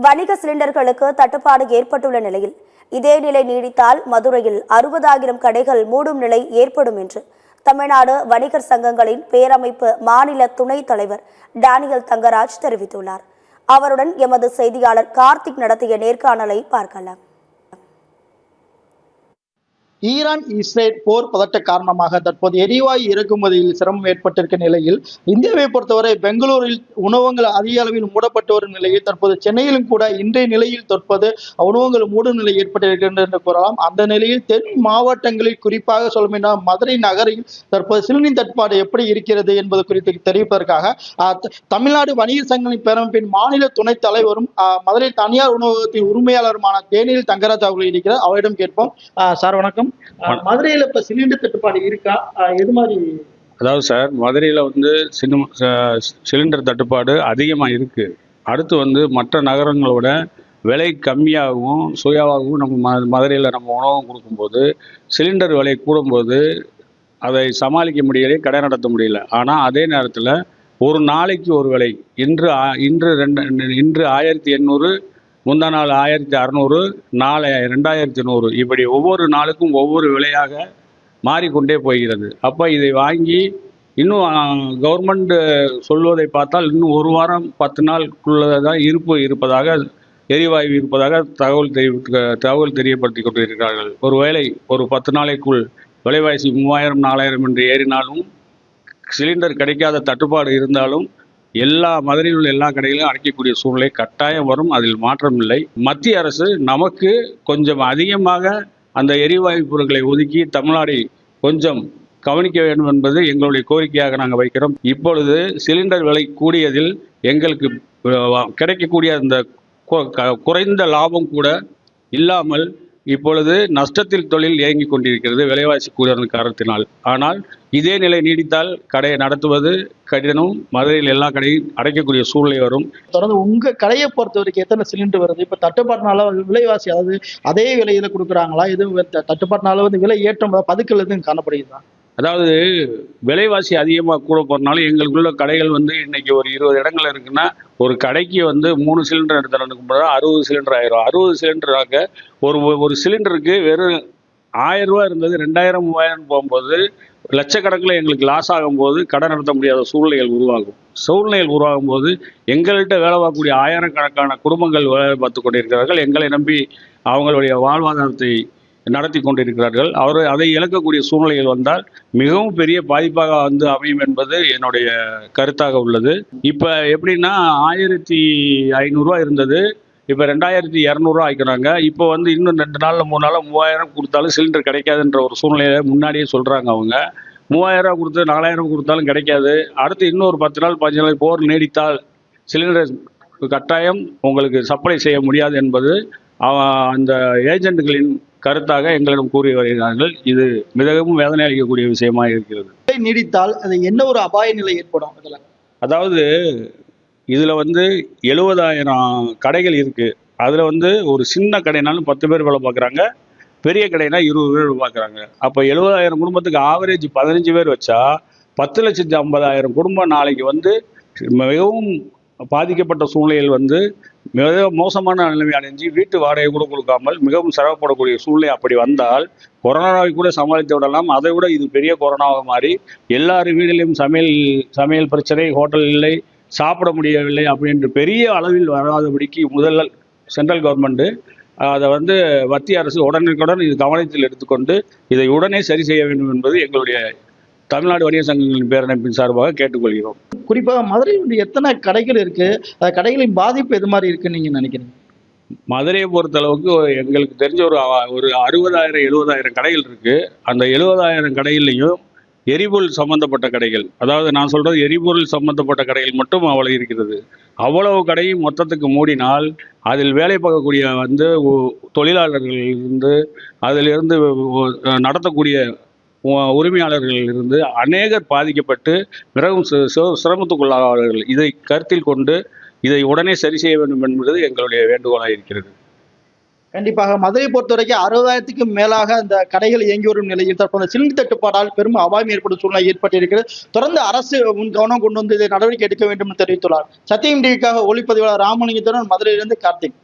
வணிக சிலிண்டர்களுக்கு தட்டுப்பாடு ஏற்பட்டுள்ள நிலையில் இதே நிலை நீடித்தால் மதுரையில் 60,000 கடைகள் மூடும் நிலை ஏற்படும் என்று தமிழ்நாடு வணிகர் சங்கங்களின் பேரமைப்பு மாநில துணைத் தலைவர் டேனியல் தங்கராஜ் தெரிவித்துள்ளார். அவருடன் எமது செய்தியாளர் கார்த்திக் நடத்திய நேர்காணலை பார்க்கலாம். ஈரான் இஸ்ரேல் போர் பதட்ட காரணமாக தற்போது எரிவாயு இறக்குமதியில் சிரமம் ஏற்பட்டிருக்க நிலையில் இந்தியாவை பொறுத்தவரை பெங்களூரில் உணவகங்கள் அதிக அளவில் மூடப்பட்டு வரும் நிலையில் தற்போது சென்னையிலும் கூட இன்றைய நிலையில் தற்போது உணவகங்கள் மூடும் நிலை ஏற்பட்டிருக்கின்றது என்று கூறலாம். அந்த நிலையில் தென் மாவட்டங்களில் குறிப்பாக சொல்ல மதுரை நகரில் தற்போது சிலிண்டர் தட்டுப்பாடு எப்படி இருக்கிறது என்பது குறித்து தெரிவிப்பதற்காக தமிழ்நாடு வணிகர் சங்கங்களின் பேரமைப்பின் மாநில துணைத் தலைவரும் மதுரை தனியார் உணவகத்தின் உரிமையாளருமான டேனியல் தங்கராஜ் அவர்கள் இருக்கிறார். அவரிடம் கேட்போம். சார் வணக்கம். மதுரையில இப்ப சிலிண்டர் தட்டுப்பாடு இருக்கா? எது மாதிரி? அதாவது சார், மதுரையில சிலிண்டர் தட்டுப்பாடு அதிகமாக இருக்கு. அடுத்து மற்ற நகரங்களோட விலை கம்மியாகவும் சுயாவாகவும் நம்ம மதுரையில் நம்ம உணவும் கொடுக்கும்போது சிலிண்டர் விலை கூடும்போது அதை சமாளிக்க முடியல, கடை நடத்த முடியல. ஆனால் அதே நேரத்தில் ஒரு நாளைக்கு ஒரு விலை, இன்று 1800, முந்தா நாள் 1600, நாளை 2100, இப்படி ஒவ்வொரு நாளுக்கும் ஒவ்வொரு விலையாக மாறிக்கொண்டே போகிறது. அப்போ இதை வாங்கி இன்னும் கவர்மெண்ட் சொல்வதை பார்த்தால் இன்னும் ஒரு வாரம் 10 நாளுக்குள்ளதான் இருப்பதாக, எரிவாயு இருப்பதாக தகவல் தெரியப்படுத்தி கொண்டிருக்கிறார்கள். ஒருவேளை ஒரு 10 நாளைக்குள் விலைவாசி 3000, 4000 என்று ஏறினாலும், சிலிண்டர் கிடைக்காத தட்டுப்பாடு இருந்தாலும் மதுரையில் உள்ள எல்லா கடைகளிலும் அடைக்கக்கூடிய சூழ்நிலை கட்டாயம் வரும். அதில் மாற்றம் இல்லை. மத்திய அரசு நமக்கு கொஞ்சம் அதிகமாக அந்த எரிவாயு பொருட்களை ஒதுக்கி தமிழ்நாடை கொஞ்சம் கவனிக்க வேண்டும் என்பது எங்களுடைய கோரிக்கையாக நாங்கள் வைக்கிறோம். இப்பொழுது சிலிண்டர் விலை கூடியதில் எங்களுக்கு கிடைக்கக்கூடிய அந்த குறைந்த லாபம் கூட இல்லாமல் இப்பொழுது நஷ்டத்தில் தொழில் இயங்கிக் கொண்டிருக்கிறது, விலைவாசி கூடுதல் காரணத்தினால். ஆனால் இதே நிலை நீடித்தால் கடையை நடத்துவது கடினம். மதுரையில் எல்லா கடையும் அடைக்கக்கூடிய சூழ்நிலை வரும். தொடர்ந்து உங்க கடையை பொறுத்த வரைக்கும் எத்தனை சிலிண்டர் வருது? இப்ப தட்டுப்பாட்டினால விலைவாசி அதே விலையில கொடுக்குறாங்களா? எதுவும் தட்டுப்பாட்டினால விலை ஏற்றம் பதுக்கல் எதுவும் காணப்படுகிறதா? அதாவது விலைவாசி அதிகமாக கூட போறதுனால எங்களுக்குள்ள கடைகள் இன்னைக்கு ஒரு 20 இடங்கள் இருக்குன்னா, ஒரு கடைக்கு 3 சிலிண்டர் எடுத்துக்கும் போது 60 சிலிண்டர் ஆயிரும். 60 சிலிண்டராக ஒரு சிலிண்டருக்கு வெறும் 1000 ரூபா இருந்தது 2000, 3000 போகும்போது லட்சக்கணக்கில் எங்களுக்கு லாஸ் ஆகும்போது கடை நடத்த முடியாத சூழ்நிலைகள் உருவாகும் போது எங்கள்கிட்ட வேலை பார்க்கக்கூடிய ஆயிரக்கணக்கான குடும்பங்கள் வேலை பார்த்து கொண்டிருக்கிறார்கள். எங்களை நம்பி அவங்களுடைய வாழ்வாதாரத்தை நடத்தி கொண்டிருக்கிறார்கள். அதை இழக்கக்கூடிய சூழ்நிலைகள் வந்தால் மிகவும் பெரிய பாதிப்பாக அமையும் என்பது என்னுடைய கருத்தாக உள்ளது. இப்போ எப்படின்னா 1500 ரூபா இருந்தது, இப்போ 2200 ஆக்கினாங்க. இப்போ இன்னும் 2 நாள்ல 3 நாள்ல 3000 கொடுத்தாலும் சிலிண்டர் கிடைக்காதுன்ற ஒரு சூழ்நிலையை முன்னாடியே சொல்றாங்க. அவங்க 3000 கொடுத்து 4000 கொடுத்தாலும் கிடைக்காது. அடுத்து இன்னொரு 10 நாள் 15 நாள் போர் நீடித்தால் சிலிண்டர் கட்டாயம் உங்களுக்கு சப்ளை செய்ய முடியாது என்பது அந்த ஏஜென்ட்களின் கருத்தாக எங்களிடம் கூறி வருகிறார்கள். இது மிகவும் வேதனை அளிக்கக்கூடிய விஷயமாக இருக்கிறது. நீடித்தால் அது என்ன ஒரு அபாய நிலை ஏற்படும்? அதாவது இதுல 70,000 கடைகள் இருக்கு. அதுல ஒரு சின்ன கடைனாலும் 10 பேர் வேலை பார்க்குறாங்க, பெரிய கடைனா 20 பேர் பார்க்குறாங்க. அப்போ 70,000 குடும்பத்துக்கு ஆவரேஜ் 15 பேர் வச்சா 10,50,000 குடும்பம் நாளைக்கு மிகவும் பாதிக்கப்பட்ட சூழ்நிலையில் மிக மோசமான நிலைமை அடைஞ்சு வீட்டு வாடகை கூட கொடுக்காமல் மிகவும் சிரமப்படக்கூடிய சூழ்நிலை அப்படி வந்தால் கொரோனாவை கூட சமாளித்து விடலாம். அதை விட இது பெரிய கொரோனாவாக மாறி எல்லார் வீட்டிலையும் சமையல் பிரச்சனை, ஹோட்டல் இல்லை, சாப்பிட முடியவில்லை அப்படின்ற பெரிய அளவில் வராதபடிக்கு முதல்ல சென்ட்ரல் கவர்மெண்ட் அதை மத்திய அரசு உடனுக்குடன் இது கவனத்தில் எடுத்துக்கொண்டு இதை உடனே சரி செய்ய வேண்டும் என்பது எங்களுடைய தமிழ்நாடு வணிகர் சங்கங்களின் பேரமைப்பின் சார்பாக கேட்டுக்கொள்கிறோம். குறிப்பாக மதுரையில் எத்தனை கடைகள் இருக்கு? கடைகளின் பாதிப்பு எது மாதிரி இருக்குன்னு நீங்க நினைக்கிறீங்க? மதுரையை பொறுத்தளவுக்கு எங்களுக்கு தெரிஞ்ச ஒரு 60,000, 70,000 கடைகள் இருக்கு. அந்த 70,000 கடைகள்லையும் எரிபொருள் சம்பந்தப்பட்ட கடைகள், அதாவது நான் சொல்றது எரிபொருள் சம்பந்தப்பட்ட கடைகள் மட்டும் அவ்வளவு இருக்கிறது. அவ்வளவு கடையும் மொத்தத்துக்கு மூடினால் அதில் வேலை பார்க்கக்கூடிய தொழிலாளர்கள் இருந்து அதிலிருந்து நடத்தக்கூடிய உரிமையாளர்கள் இருந்து அநேகர் பாதிக்கப்பட்டு மிகவும் சிரமத்துக்குள்ளாவார்கள். இதை கருத்தில் கொண்டு இதை உடனே சரி செய்ய வேண்டும் என்பது எங்களுடைய வேண்டுகோளாக இருக்கிறது. கண்டிப்பாக மதுரையை பொறுத்த வரைக்கும் 60,000க்கும் மேலாக அந்த கடைகள் இயங்கி வரும் நிலையில் தற்போது சிலிண்டர் தட்டுப்பாடால் பெரும் அபாயம் ஏற்படும் சூழ்நிலை ஏற்பட்டிருக்கிறது. தொடர்ந்து அரசு கவனம் கொண்டு வந்து இதை நடவடிக்கை எடுக்க வேண்டும் என்று தெரிவித்துள்ளார். சத்தியம் டிவிக்காக ஒளிப்பதிவாளர் ராமலிங்கத்துடன் மதுரையிலிருந்து கார்த்திக்.